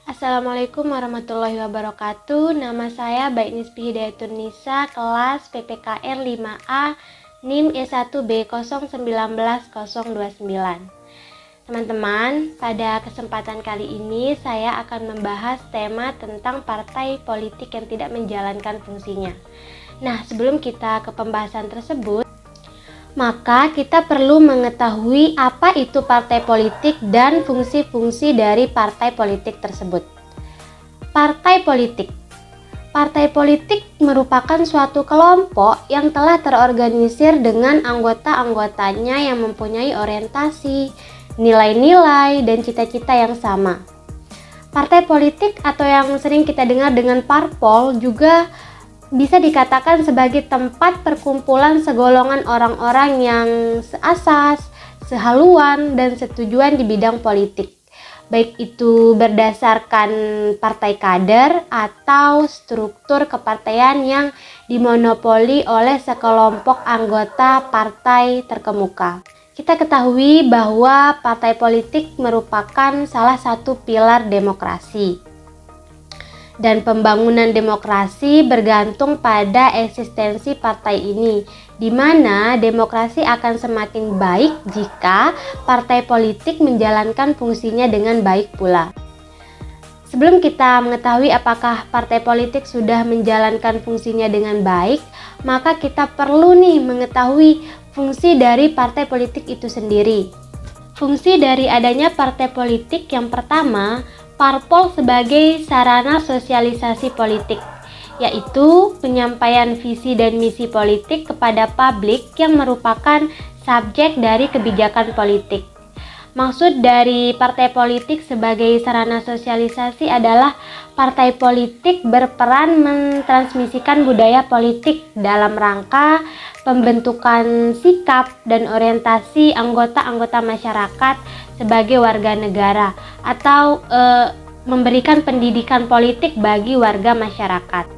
Assalamualaikum warahmatullahi wabarakatuh. Nama saya Baiknispi Hidayatun Nisa, kelas PPKR 5A, NIM E1B0190029. Teman-teman, pada kesempatan kali ini saya akan membahas tema tentang partai politik yang tidak menjalankan fungsinya. Nah, sebelum kita ke pembahasan tersebut, maka kita perlu mengetahui apa itu partai politik dan fungsi-fungsi dari partai politik tersebut. Partai politik. Partai politik merupakan suatu kelompok yang telah terorganisir dengan anggota-anggotanya yang mempunyai orientasi, nilai-nilai, dan cita-cita yang sama. Partai politik atau yang sering kita dengar dengan parpol juga bisa dikatakan sebagai tempat perkumpulan segolongan orang-orang yang seasas, sehaluan, dan setujuan di bidang politik. Baik itu berdasarkan partai kader atau struktur kepartaian yang dimonopoli oleh sekelompok anggota partai terkemuka. Kita ketahui bahwa partai politik merupakan salah satu pilar demokrasi. Dan pembangunan demokrasi bergantung pada eksistensi partai ini, di mana demokrasi akan semakin baik jika partai politik menjalankan fungsinya dengan baik pula. Sebelum kita mengetahui apakah partai politik sudah menjalankan fungsinya dengan baik, maka kita perlu mengetahui fungsi dari partai politik itu sendiri. Fungsi dari adanya partai politik yang pertama, parpol sebagai sarana sosialisasi politik, yaitu penyampaian visi dan misi politik kepada publik yang merupakan subjek dari kebijakan politik. Maksud dari partai politik sebagai sarana sosialisasi adalah partai politik berperan mentransmisikan budaya politik dalam rangka pembentukan sikap dan orientasi anggota-anggota masyarakat sebagai warga negara atau memberikan pendidikan politik bagi warga masyarakat.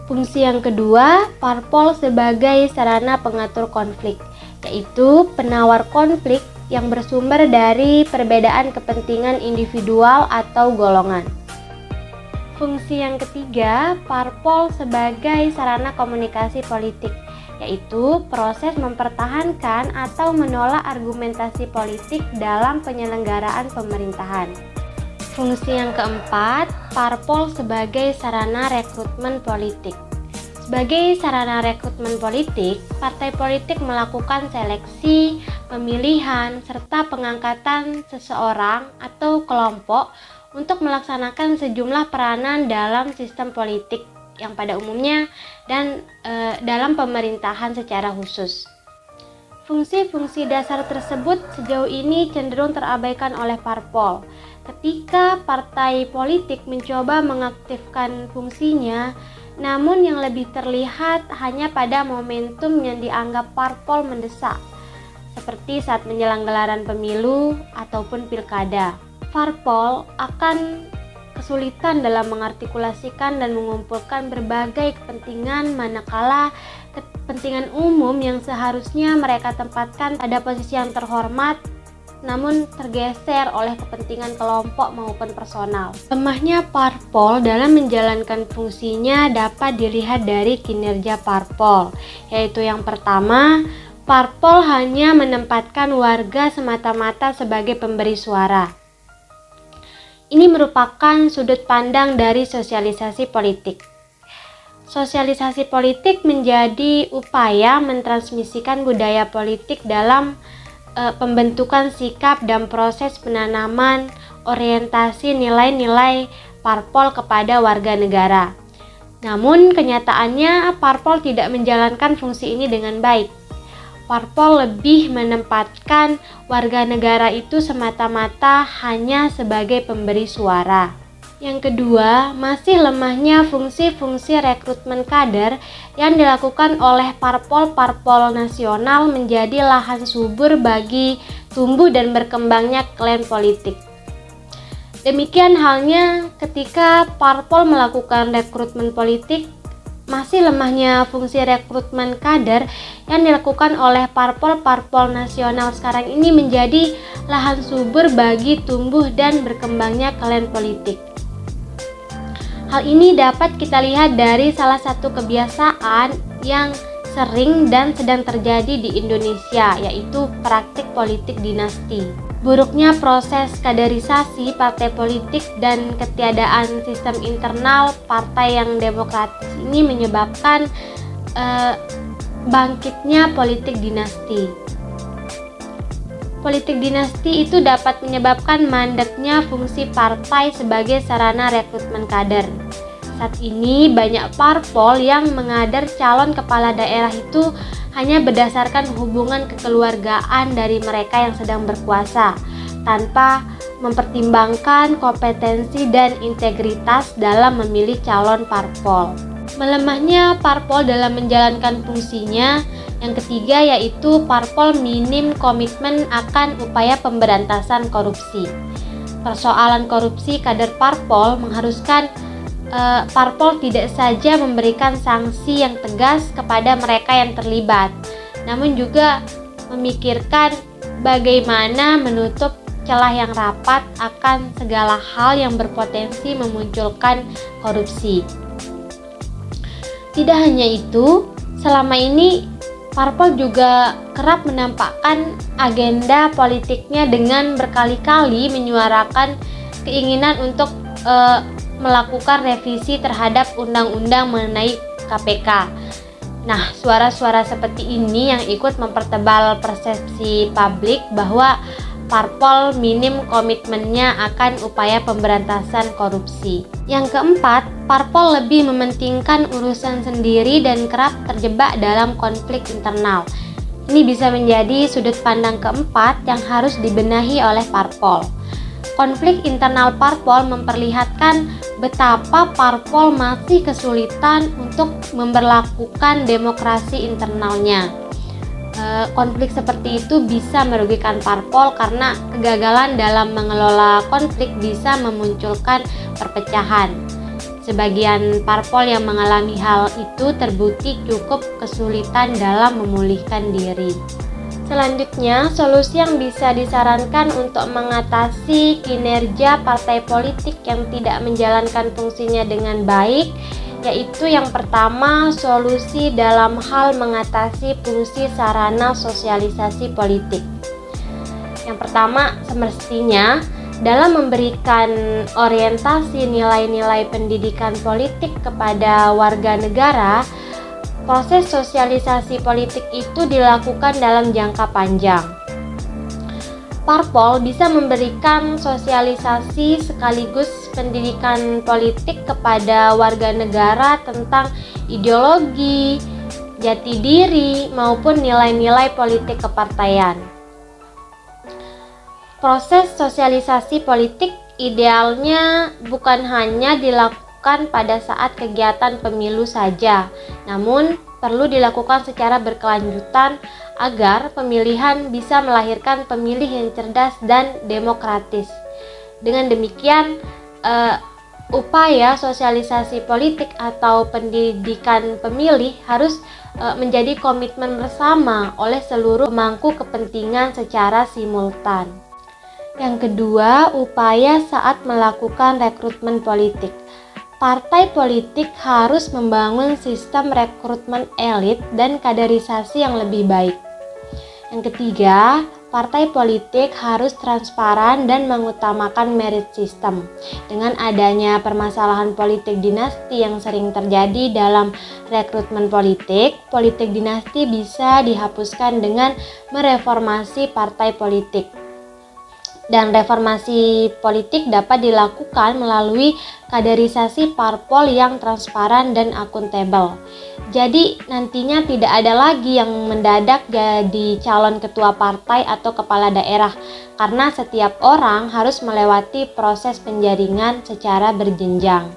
Fungsi yang kedua, parpol sebagai sarana pengatur konflik, yaitu penawar konflik yang bersumber dari perbedaan kepentingan individual atau golongan. Fungsi yang ketiga, parpol sebagai sarana komunikasi politik, yaitu proses mempertahankan atau menolak argumentasi politik dalam penyelenggaraan pemerintahan. Fungsi yang keempat, parpol sebagai sarana rekrutmen politik. Sebagai sarana rekrutmen politik, partai politik melakukan seleksi, pemilihan, serta pengangkatan seseorang atau kelompok untuk melaksanakan sejumlah peranan dalam sistem politik yang pada umumnya dan dalam pemerintahan secara khusus. Fungsi-fungsi dasar tersebut sejauh ini cenderung terabaikan oleh parpol. Ketika partai politik mencoba mengaktifkan fungsinya, namun yang lebih terlihat hanya pada momentum yang dianggap parpol mendesak, seperti saat menjelang gelaran pemilu ataupun pilkada. Parpol akan kesulitan dalam mengartikulasikan dan mengumpulkan berbagai kepentingan, manakala kepentingan umum yang seharusnya mereka tempatkan pada posisi yang terhormat namun tergeser oleh kepentingan kelompok maupun personal. Lemahnya parpol dalam menjalankan fungsinya dapat dilihat dari kinerja parpol, yaitu yang pertama, parpol hanya menempatkan warga semata-mata sebagai pemberi suara. Ini merupakan sudut pandang dari sosialisasi politik. Sosialisasi politik menjadi upaya mentransmisikan budaya politik dalam pembentukan sikap dan proses penanaman orientasi nilai-nilai parpol kepada warga negara. Namun kenyataannya parpol tidak menjalankan fungsi ini dengan baik. Parpol lebih menempatkan warga negara itu semata-mata hanya sebagai pemberi suara. Yang kedua, masih lemahnya fungsi-fungsi rekrutmen kader yang dilakukan oleh parpol-parpol nasional menjadi lahan subur bagi tumbuh dan berkembangnya klan politik. Demikian halnya ketika parpol melakukan rekrutmen politik, masih lemahnya fungsi rekrutmen kader yang dilakukan oleh parpol-parpol nasional sekarang ini menjadi lahan subur bagi tumbuh dan berkembangnya klan politik. Hal ini dapat kita lihat dari salah satu kebiasaan yang sering dan sedang terjadi di Indonesia, yaitu praktik politik dinasti. Buruknya proses kaderisasi partai politik dan ketiadaan sistem internal partai yang demokratis ini menyebabkan bangkitnya politik dinasti. Politik dinasti itu dapat menyebabkan mandeknya fungsi partai sebagai sarana rekrutmen kader. Saat ini banyak parpol yang mengadar calon kepala daerah itu hanya berdasarkan hubungan kekeluargaan dari mereka yang sedang berkuasa, tanpa mempertimbangkan kompetensi dan integritas dalam memilih calon parpol. Melemahnya parpol dalam menjalankan fungsinya. Yang ketiga yaitu parpol minim komitmen akan upaya pemberantasan korupsi. Persoalan korupsi kader parpol mengharuskan parpol tidak saja memberikan sanksi yang tegas kepada mereka yang terlibat, namun juga memikirkan bagaimana menutup celah yang rapat akan segala hal yang berpotensi memunculkan korupsi. Tidak hanya itu, selama ini parpol juga kerap menampakkan agenda politiknya dengan berkali-kali menyuarakan keinginan untuk melakukan revisi terhadap undang-undang mengenai KPK. Nah, suara-suara seperti ini yang ikut mempertebal persepsi publik bahwa parpol minim komitmennya akan upaya pemberantasan korupsi. Yang keempat, parpol lebih mementingkan urusan sendiri dan kerap terjebak dalam konflik internal. Ini bisa menjadi sudut pandang keempat yang harus dibenahi oleh parpol. Konflik internal parpol memperlihatkan betapa parpol masih kesulitan untuk memberlakukan demokrasi internalnya. Konflik seperti itu bisa merugikan parpol karena kegagalan dalam mengelola konflik bisa memunculkan perpecahan. Sebagian parpol yang mengalami hal itu terbukti cukup kesulitan dalam memulihkan diri. Selanjutnya, solusi yang bisa disarankan untuk mengatasi kinerja partai politik yang tidak menjalankan fungsinya dengan baik, yaitu yang pertama, solusi dalam hal mengatasi fungsi sarana sosialisasi politik. Yang pertama, semestinya dalam memberikan orientasi nilai-nilai pendidikan politik kepada warga negara, proses sosialisasi politik itu dilakukan dalam jangka panjang. Parpol bisa memberikan sosialisasi sekaligus pendidikan politik kepada warga negara tentang ideologi, jati diri, maupun nilai-nilai politik kepartaian. Proses sosialisasi politik idealnya bukan hanya dilakukan pada saat kegiatan pemilu saja, namun perlu dilakukan secara berkelanjutan agar pemilihan bisa melahirkan pemilih yang cerdas dan demokratis. Dengan demikian, upaya sosialisasi politik atau pendidikan pemilih harus menjadi komitmen bersama oleh seluruh pemangku kepentingan secara simultan. Yang kedua, upaya saat melakukan rekrutmen politik. Partai politik harus membangun sistem rekrutmen elit dan kaderisasi yang lebih baik. Yang ketiga, partai politik harus transparan dan mengutamakan merit system. Dengan adanya permasalahan politik dinasti yang sering terjadi dalam rekrutmen politik, politik dinasti bisa dihapuskan dengan mereformasi partai politik. Dan reformasi politik dapat dilakukan melalui kaderisasi parpol yang transparan dan akuntabel. Jadi nantinya tidak ada lagi yang mendadak jadi calon ketua partai atau kepala daerah, karena setiap orang harus melewati proses penjaringan secara berjenjang.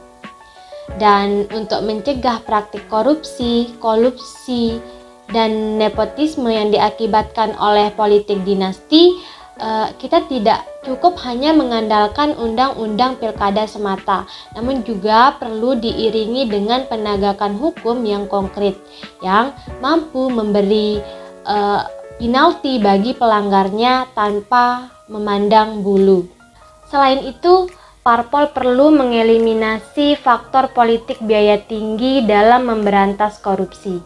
Dan untuk mencegah praktik korupsi, kolusi, dan nepotisme yang diakibatkan oleh politik dinasti, kita tidak cukup hanya mengandalkan undang-undang pilkada semata, namun juga perlu diiringi dengan penegakan hukum yang konkret, yang mampu memberi penalti bagi pelanggarnya tanpa memandang bulu. Selain itu, parpol perlu mengeliminasi faktor politik biaya tinggi dalam memberantas korupsi.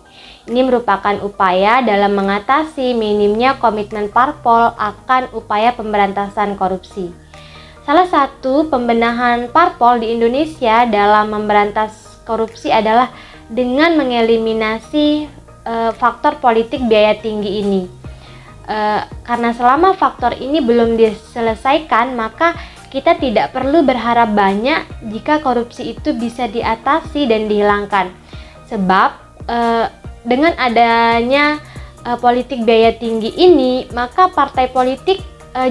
Ini merupakan upaya dalam mengatasi minimnya komitmen parpol akan upaya pemberantasan korupsi. Salah satu pembenahan parpol di Indonesia dalam memberantas korupsi adalah dengan mengeliminasi faktor politik biaya tinggi ini. Karena selama faktor ini belum diselesaikan, maka kita tidak perlu berharap banyak jika korupsi itu bisa diatasi dan dihilangkan. Sebab dengan adanya politik biaya tinggi ini, maka partai politik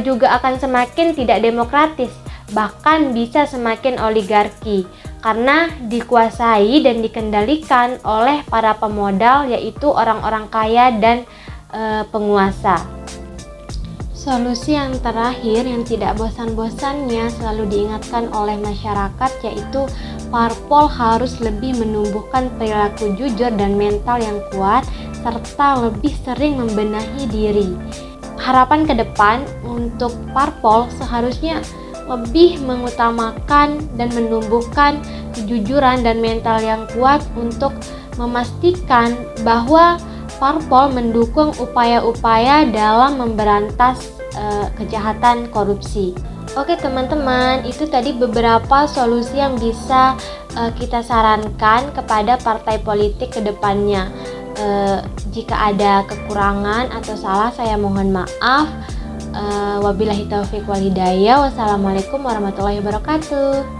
juga akan semakin tidak demokratis, bahkan bisa semakin oligarki karena dikuasai dan dikendalikan oleh para pemodal, yaitu orang-orang kaya dan penguasa. Solusi yang terakhir yang tidak bosan-bosannya selalu diingatkan oleh masyarakat, yaitu parpol harus lebih menumbuhkan perilaku jujur dan mental yang kuat, serta lebih sering membenahi diri. Harapan ke depan untuk parpol seharusnya lebih mengutamakan dan menumbuhkan kejujuran dan mental yang kuat untuk memastikan bahwa parpol mendukung upaya-upaya dalam memberantas kejahatan korupsi. Oke teman-teman, itu tadi beberapa solusi yang bisa kita sarankan kepada partai politik ke depannya. Jika ada kekurangan atau salah, saya mohon maaf. Wabillahi taufiq wal hidayah. Wassalamualaikum warahmatullahi wabarakatuh.